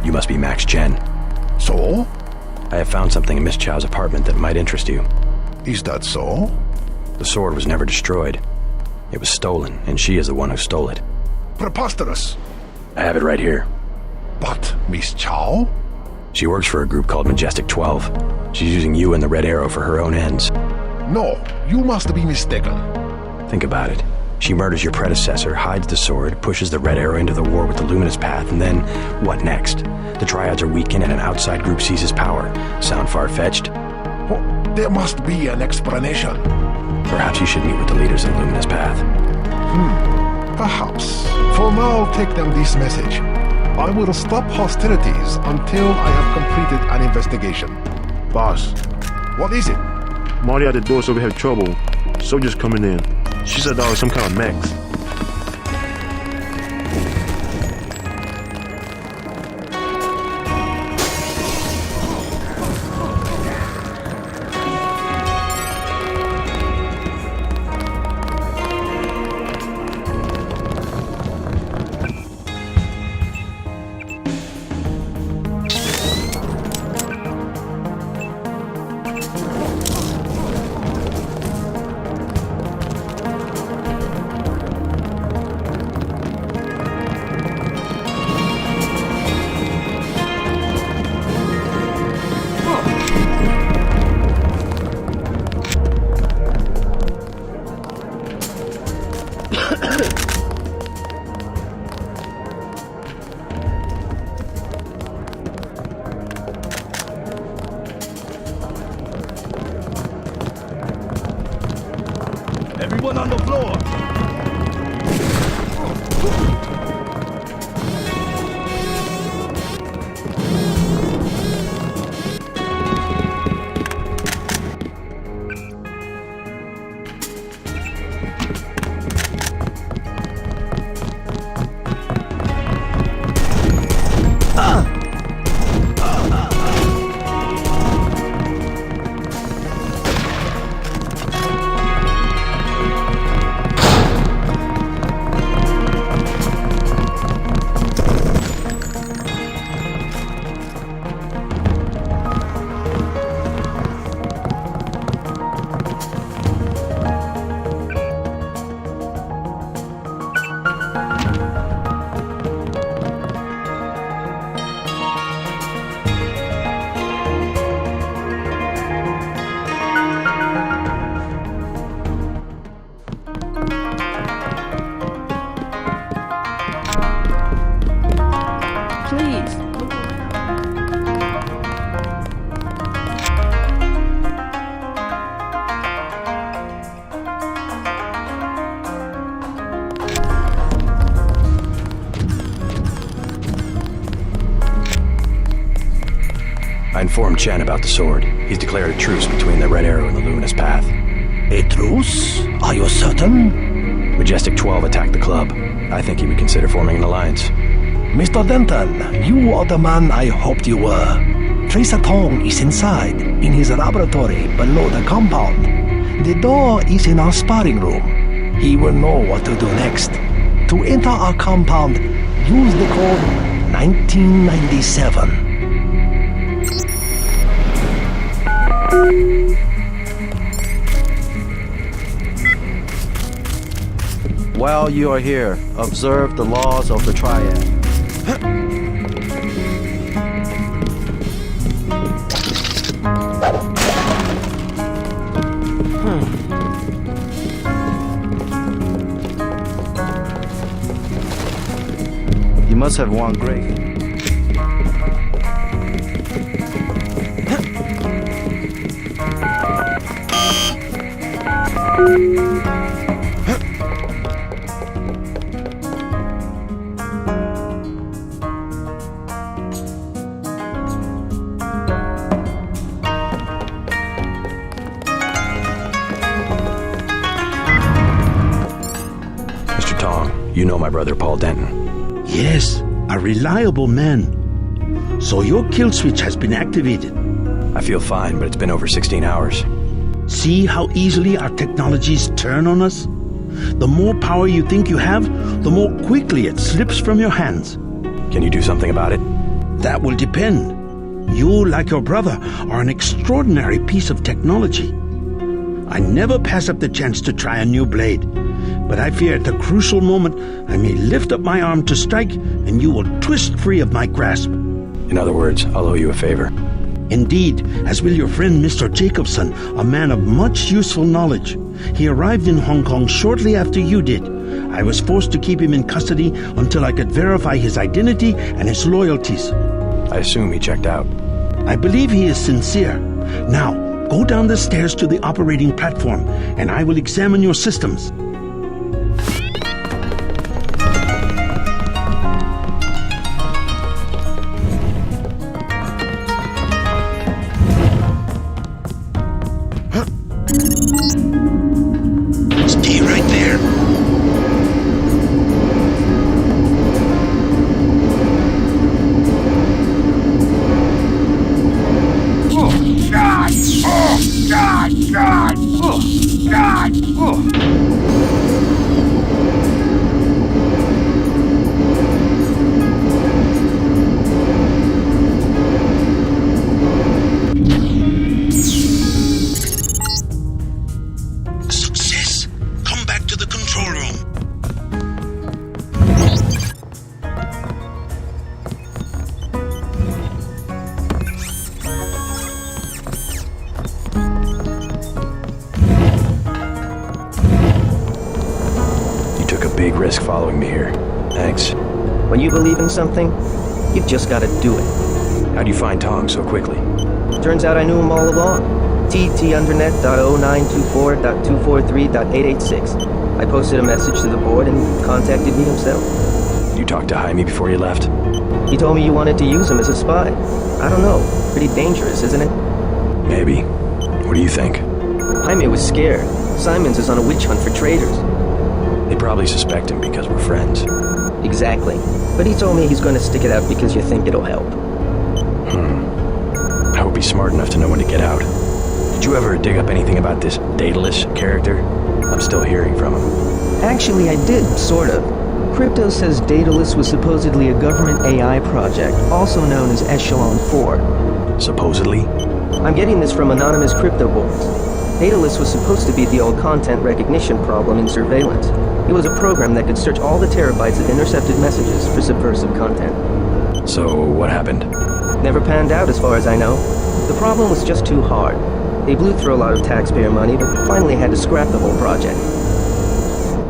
You must be Max Chen. So? I have found something in Miss Chow's apartment that might interest you. Is that so? The sword was never destroyed. It was stolen, and she is the one who stole it. Preposterous. I have it right here. But Miss Chow? She works for a group called Majestic 12. She's using you and the Red Arrow for her own ends. No, you must be mistaken. Think about it. She murders your predecessor, hides the sword, pushes the Red Arrow into the war with the Luminous Path, and then, what next? The Triads are weakened and an outside group seizes power. Sound far-fetched? Oh, there must be an explanation. Perhaps you should meet with the leaders of the Luminous Path. Perhaps. For now, take them this message. I will stop hostilities until I have completed an investigation. Boss, What is it? Marty at the door said we have trouble. Soldiers coming in. She said that was some kind of mechs. Everyone on the floor! I informed Chen about the sword. He's declared a truce between the Red Arrow and the Luminous Path. A truce? Are you certain? Majestic 12 attacked the club. I think he would consider forming an alliance. Mr. Denton, you are the man I hoped you were. Tracer Tong is inside, in his laboratory below the compound. The door is in our sparring room. He will know what to do next. To enter our compound, use the code 1997. While you are here, observe the laws of the Triad. You must have won great. Mr. Tong, you know my brother Paul Denton. Yes, a reliable man. So your kill switch has been activated. I feel fine, but it's been over 16 hours. See how easily our technologies turn on us? The more power you think you have, the more quickly it slips from your hands. Can you do something about it? That will depend. You, like your brother, are an extraordinary piece of technology. I never pass up the chance to try a new blade, but I fear at the crucial moment I may lift up my arm to strike and you will twist free of my grasp. In other words, I'll owe you a favor. Indeed, as will your friend Mr. Jacobson, a man of much useful knowledge. He arrived in Hong Kong shortly after you did. I was forced to keep him in custody until I could verify his identity and his loyalties. I assume he checked out. I believe he is sincere. Now, go down the stairs to the operating platform, and I will examine your systems. Stay right there. Success! Come back to the control room. You took a big risk following me here. Thanks. When you believe in something, you've just got to do it. How'd you find Tong so quickly? Turns out I knew him all along. tt_undernet.0924.243.886. I posted a message to the board and he contacted me himself. You talked to Jaime before you left? He told me you wanted to use him as a spy. I don't know. Pretty dangerous, isn't it? Maybe. What do you think? Jaime was scared. Simons is on a witch hunt for traitors. They probably suspect him because we're friends. Exactly. But he told me he's going to stick it out because you think it'll help. I hope he's smart enough to know when to get out. Did you ever dig up anything about this Daedalus character? I'm still hearing from him. Actually, I did, sort of. Crypto says Daedalus was supposedly a government AI project, also known as Echelon 4. Supposedly? I'm getting this from anonymous crypto boards. Daedalus was supposed to be the old content recognition problem in surveillance. It was a program that could search all the terabytes of intercepted messages for subversive content. So, what happened? Never panned out as far as I know. The problem was just too hard. They blew through a lot of taxpayer money, but finally had to scrap the whole project.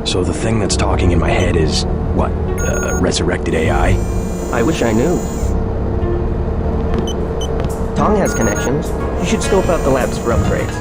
So the thing that's talking in my head is, what, resurrected AI? I wish I knew. Tong has connections. You should scope out the labs for upgrades.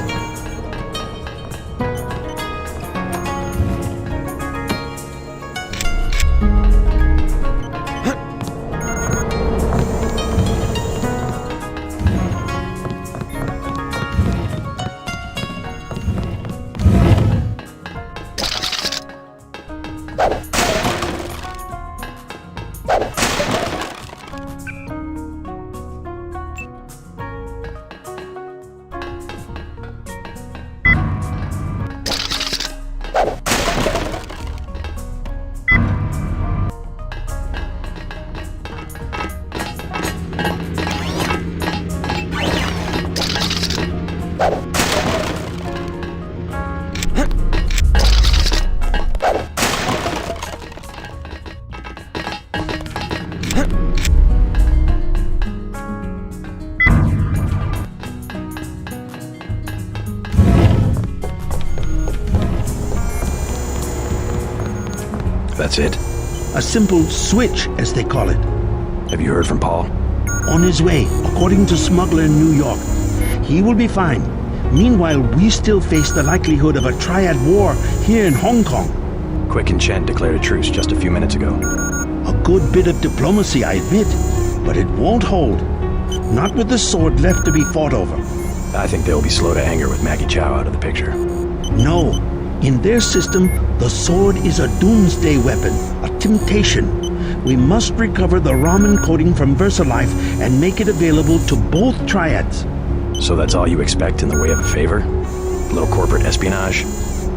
That's it? A simple switch, as they call it. Have you heard from Paul? On his way, according to smuggler in New York. He will be fine. Meanwhile, we still face the likelihood of a triad war here in Hong Kong. Quick and Chen declared a truce just a few minutes ago. A good bit of diplomacy, I admit, but it won't hold. Not with the sword left to be fought over. I think they'll be slow to anger with Maggie Chow out of the picture. No. In their system, the sword is a doomsday weapon, a temptation. We must recover the Raman coding from VersaLife and make it available to both triads. So that's all you expect in the way of a favor? A little corporate espionage?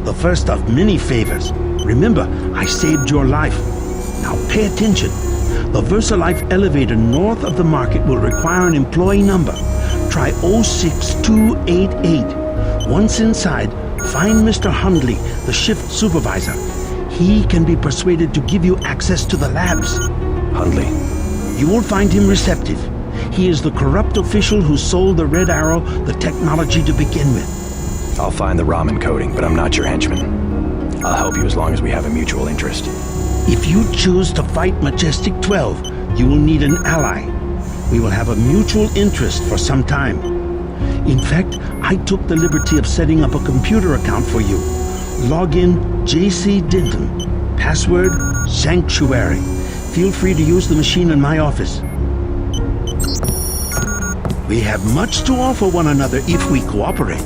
The first of many favors. Remember, I saved your life. Now pay attention. The VersaLife elevator north of the market will require an employee number. Try 06288. Once inside, find Mr. Hundley, the shift supervisor. He can be persuaded to give you access to the labs. Hundley. You will find him receptive. He is the corrupt official who sold the Red Arrow the technology to begin with. I'll find the Raman coding, but I'm not your henchman. I'll help you as long as we have a mutual interest. If you choose to fight Majestic 12, you will need an ally. We will have a mutual interest for some time. In fact, I took the liberty of setting up a computer account for you. Login JC Denton. Password Sanctuary. Feel free to use the machine in my office. We have much to offer one another if we cooperate.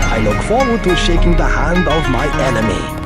I look forward to shaking the hand of my enemy.